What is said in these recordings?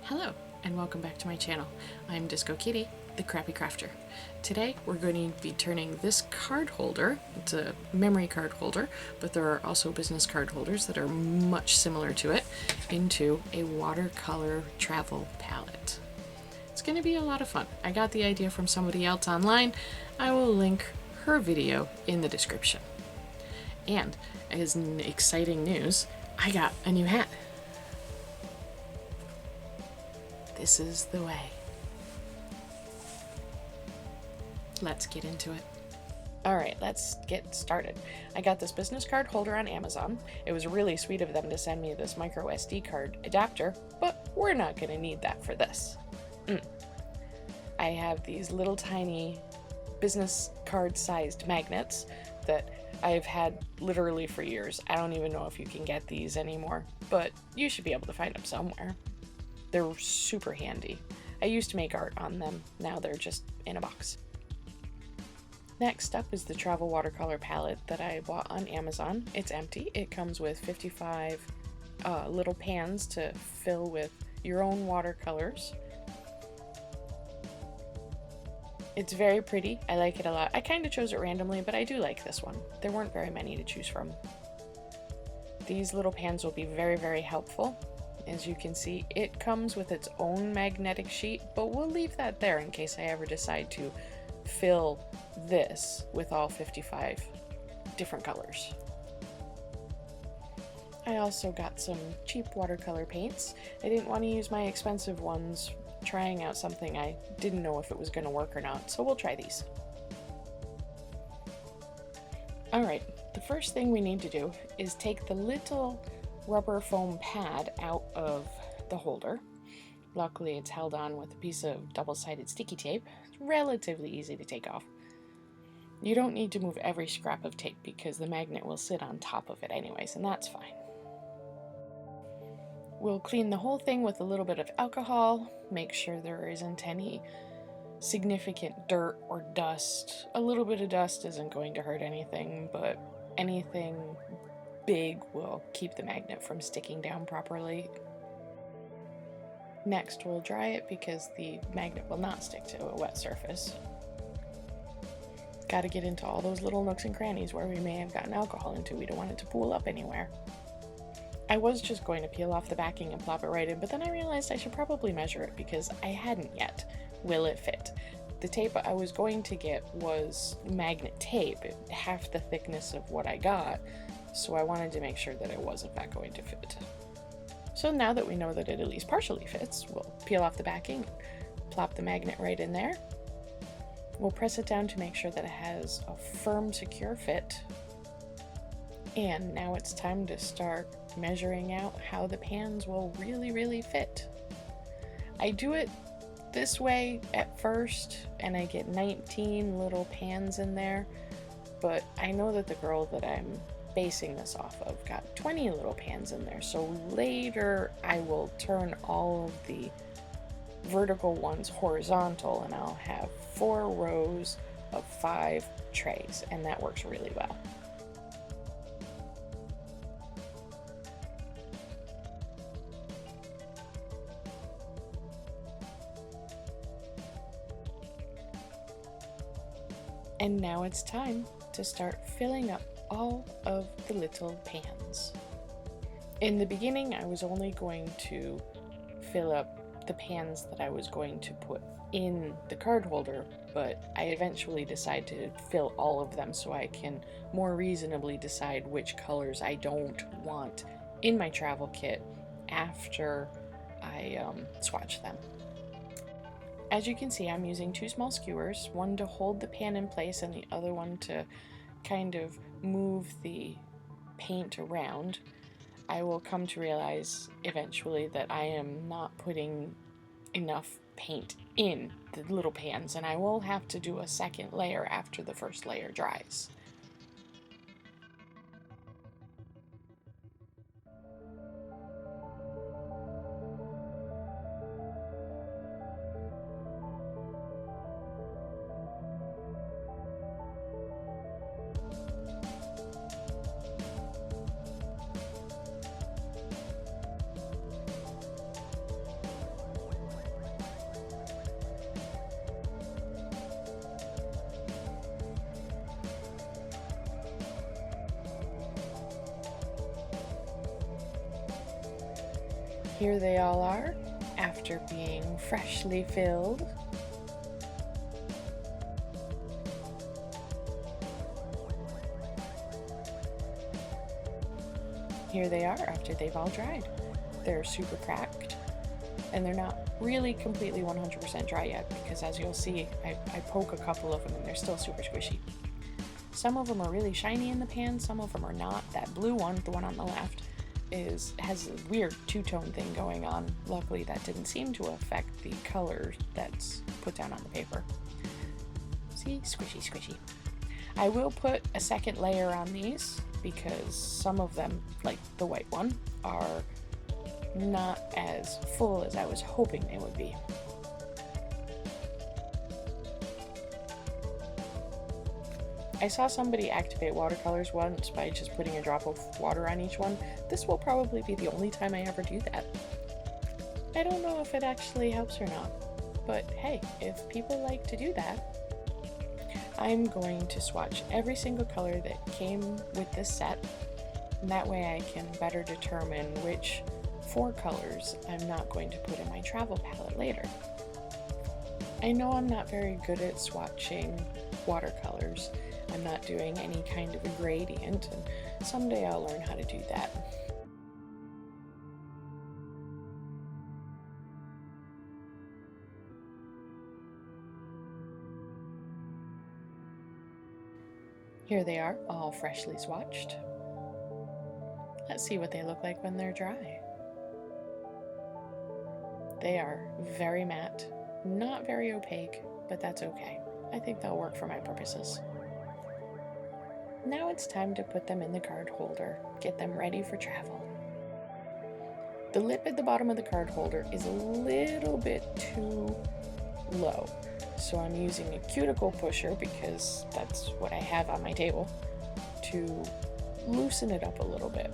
Hello and welcome back to my channel. I'm Disco Kitty, the Crappy Crafter. Today we're going to be turning this card holder, it's a memory card holder, but there are also business card holders that are much similar to it, into a watercolor travel palette. It's going to be a lot of fun. I got the idea from somebody else online. I will link her video in the description. And as an exciting news, I got a new hat. This is the way. Let's get into it. Alright, let's get started. I got this business card holder on Amazon. It was really sweet of them to send me this micro SD card adapter, but we're not going to need that for this. I have these little tiny business card sized magnets that I've had literally for years. I don't even know if you can get these anymore, but you should be able to find them somewhere. They're super handy. I used to make art on them. Now they're just in a box. Next up is the travel watercolor palette that I bought on Amazon. It's empty. It comes with 55 little pans to fill with your own watercolors. It's very pretty. I like it a lot. I kind of chose it randomly, but I do like this one. There weren't very many to choose from. These little pans will be very, very helpful. As you can see, it comes with its own magnetic sheet, but we'll leave that there in case I ever decide to fill this with all 55 different colors. I also got some cheap watercolor paints. I didn't want to use my expensive ones, trying out something I didn't know if it was going to work or not, so we'll try these. Alright, the first thing we need to do is take the little rubber foam pad out of the holder. Luckily it's held on with a piece of double-sided sticky tape. It's relatively easy to take off. You don't need to move every scrap of tape because the magnet will sit on top of it anyways, and that's fine. We'll clean the whole thing with a little bit of alcohol, make sure there isn't any significant dirt or dust. A little bit of dust isn't going to hurt anything, but anything big will keep the magnet from sticking down properly. Next, we'll dry it because the magnet will not stick to a wet surface. Got to get into all those little nooks and crannies where we may have gotten alcohol into. We don't want it to pool up anywhere. I was just going to peel off the backing and plop it right in, but then I realized I should probably measure it because I hadn't yet. Will it fit? The tape I was going to get was magnet tape, half the thickness of what I got, so I wanted to make sure that it was in fact going to fit. So now that we know that it at least partially fits, we'll peel off the backing, plop the magnet right in there. We'll press it down to make sure that it has a firm, secure fit. And now it's time to start measuring out how the pans will really fit. I do it this way at first, and I get 19 little pans in there, but I know that the girl that I'm basing this off of got 20 little pans in there, so later I will turn all of the vertical ones horizontal and I'll have 4 rows of 5 trays, and that works really well. And now it's time to start filling up all of the little pans. In the beginning, I was only going to fill up the pans that I was going to put in the card holder, but I eventually decided to fill all of them so I can more reasonably decide which colors I don't want in my travel kit after I swatch them. As you can see, I'm using 2 small skewers, one to hold the pan in place and the other one to kind of move the paint around. I will come to realize eventually that I am not putting enough paint in the little pans, and I will have to do a second layer after the first layer dries. Here they all are, after being freshly filled. Here they are after they've all dried. They're super cracked, and they're not really completely 100% dry yet, because as you'll see, I poke a couple of them and they're still super squishy. Some of them are really shiny in the pan, some of them are not. That blue one, the one on the left, has a weird two-tone thing going on. Luckily that didn't seem to affect the color that's put down on the paper. See? Squishy, squishy. I will put a second layer on these because some of them, like the white one, are not as full as I was hoping they would be. I saw somebody activate watercolors once by just putting a drop of water on each one. This will probably be the only time I ever do that. I don't know if it actually helps or not, but hey, if people like to do that, I'm going to swatch every single color that came with this set, and that way I can better determine which 4 colors I'm not going to put in my travel palette later. I know I'm not very good at swatching watercolors. I'm not doing any kind of a gradient, and someday I'll learn how to do that. Here they are, all freshly swatched. Let's see what they look like when they're dry. They are very matte, not very opaque, but that's okay. I think they'll work for my purposes. Now it's time to put them in the card holder, get them ready for travel. The lip at the bottom of the card holder is a little bit too low, so I'm using a cuticle pusher, because that's what I have on my table, to loosen it up a little bit.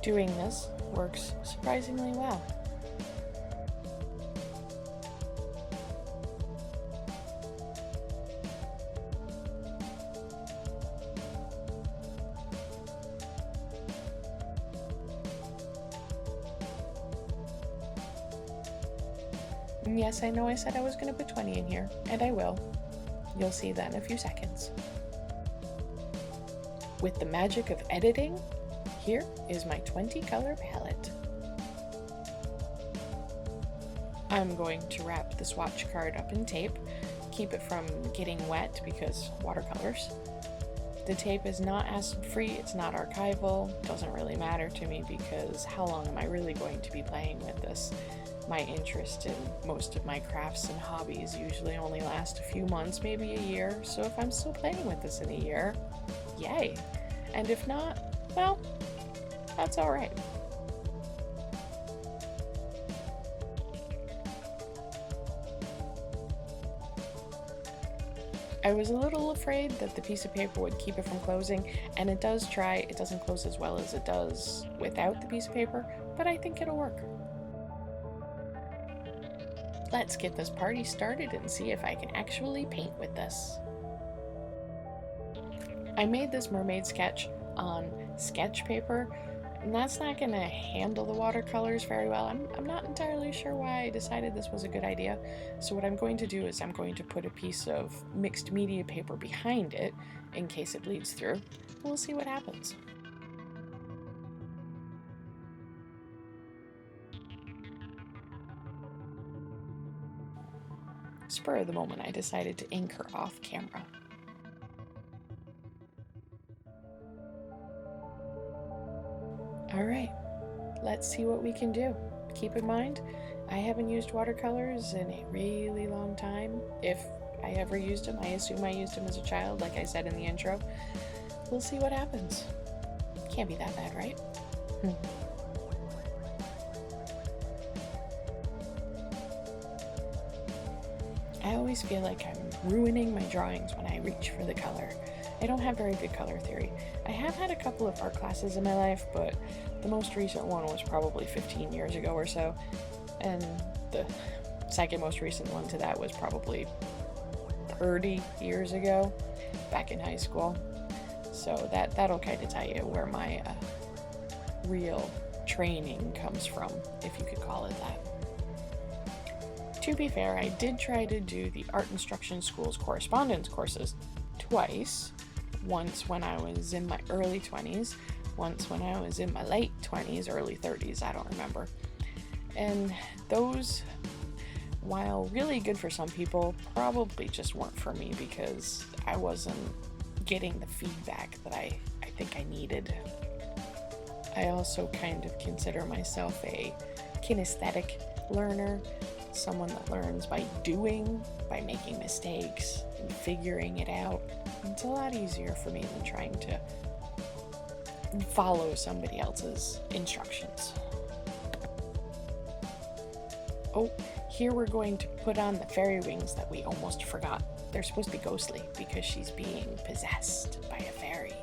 Doing this works surprisingly well. Yes, I know I said I was going to put 20 in here, and I will. You'll see that in a few seconds. With the magic of editing, here is my 20 color palette. I'm going to wrap the swatch card up in tape, keep it from getting wet because watercolors. The tape is not acid free, it's not archival, doesn't really matter to me because how long am I really going to be playing with this? My interest in most of my crafts and hobbies usually only last a few months, maybe a year, so if I'm still playing with this in a year, yay. And if not, well, that's alright. I was a little afraid that the piece of paper would keep it from closing, and it does try. It doesn't close as well as it does without the piece of paper, but I think it'll work. Let's get this party started and see if I can actually paint with this. I made this mermaid sketch on sketch paper, and that's not going to handle the watercolors very well. I'm not entirely sure why I decided this was a good idea. So what I'm going to do is I'm going to put a piece of mixed media paper behind it in case it bleeds through. We'll see what happens. Spur of the moment, I decided to ink her off camera. Alright, let's see what we can do. Keep in mind, I haven't used watercolors in a really long time. If I ever used them, I assume I used them as a child, like I said in the intro. We'll see what happens. Can't be that bad, right? I always feel like I'm ruining my drawings when I reach for the color. I don't have very good color theory. I have had a couple of art classes in my life, but the most recent one was probably 15 years ago or so, and the second most recent one to that was probably 30 years ago, back in high school. So that'll kind of tell you where my real training comes from, if you could call it that. To be fair, I did try to do the Art Instruction School's correspondence courses twice. Once when I was in my early 20s, once when I was in my late 20s, early 30s, I don't remember. And those, while really good for some people, probably just weren't for me because I wasn't getting the feedback that I think I needed. I also kind of consider myself a kinesthetic learner, someone that learns by doing, by making mistakes and figuring it out. It's a lot easier for me than trying to follow somebody else's instructions. Oh, here we're going to put on the fairy wings that we almost forgot. They're supposed to be ghostly because she's being possessed by a fairy.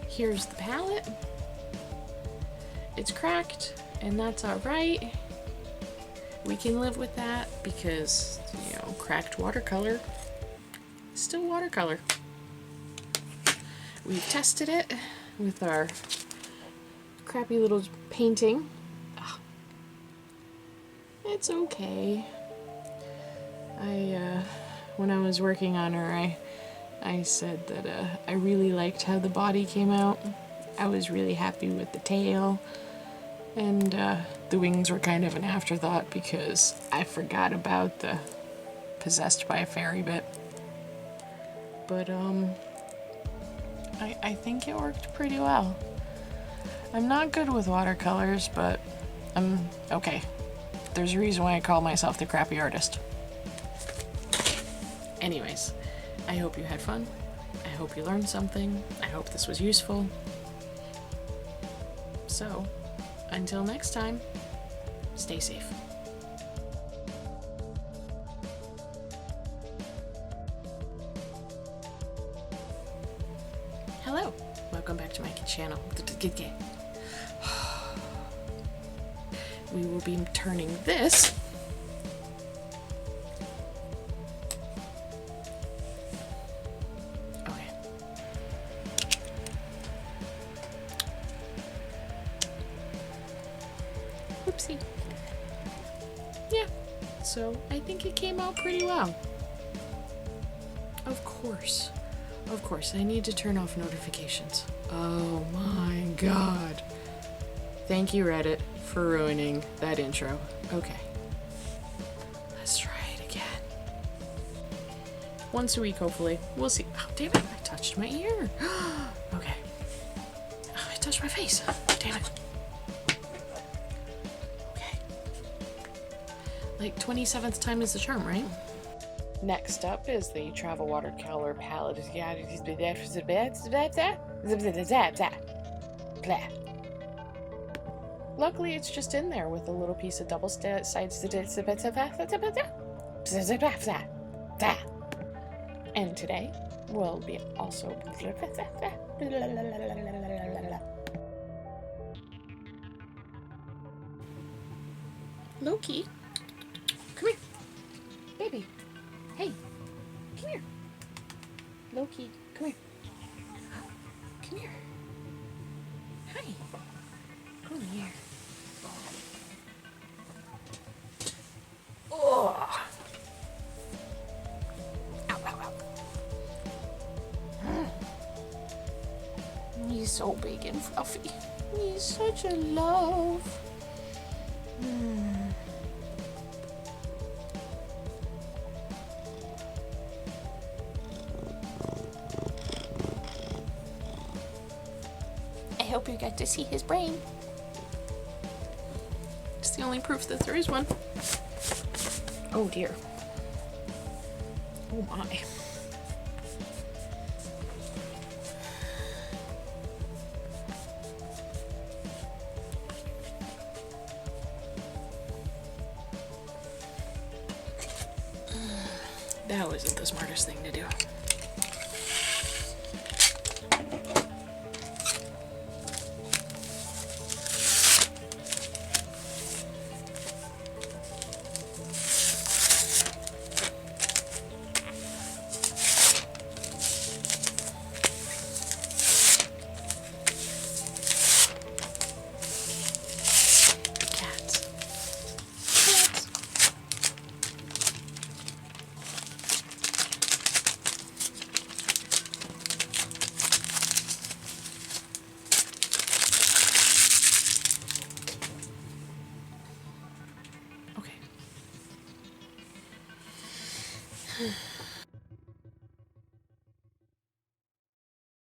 Here's the palette. It's cracked, and that's alright. We can live with that because, you know, cracked watercolor is still watercolor. We've tested it with our crappy little painting. It's okay. When I was working on her, I said that I really liked how the body came out. I was really happy with the tail. And the wings were kind of an afterthought because I forgot about the possessed by a fairy bit. But I think it worked pretty well. I'm not good with watercolors, but I'm okay. There's a reason why I call myself the crappy artist. Anyways, I hope you had fun. I hope you learned something. I hope this was useful. So, until next time, stay safe. Hello, welcome back to my channel. We will be turning this Whoopsie. Yeah, so I think it came out pretty well. Of course, I need to turn off notifications. Oh my god. Thank you, Reddit, for ruining that intro. Okay. Let's try it again. Once a week, hopefully. We'll see. Oh, damn it, I touched my ear. Okay. Oh, I touched my face. Damn it. Like 27th time is the charm, right? Next up is the travel watercolor palette. Luckily, it's just in there with a little piece of double sides. And today will be also Loki. Come here. Baby. Hey. Come here. Loki, come here. Come here. Hi. Come here. Oh. Ow, ow, ow. He's so big and fluffy. He's such a love. I hope you got to see his brain. It's the only proof that there is one. Oh dear. Oh my. That wasn't the smartest thing to do.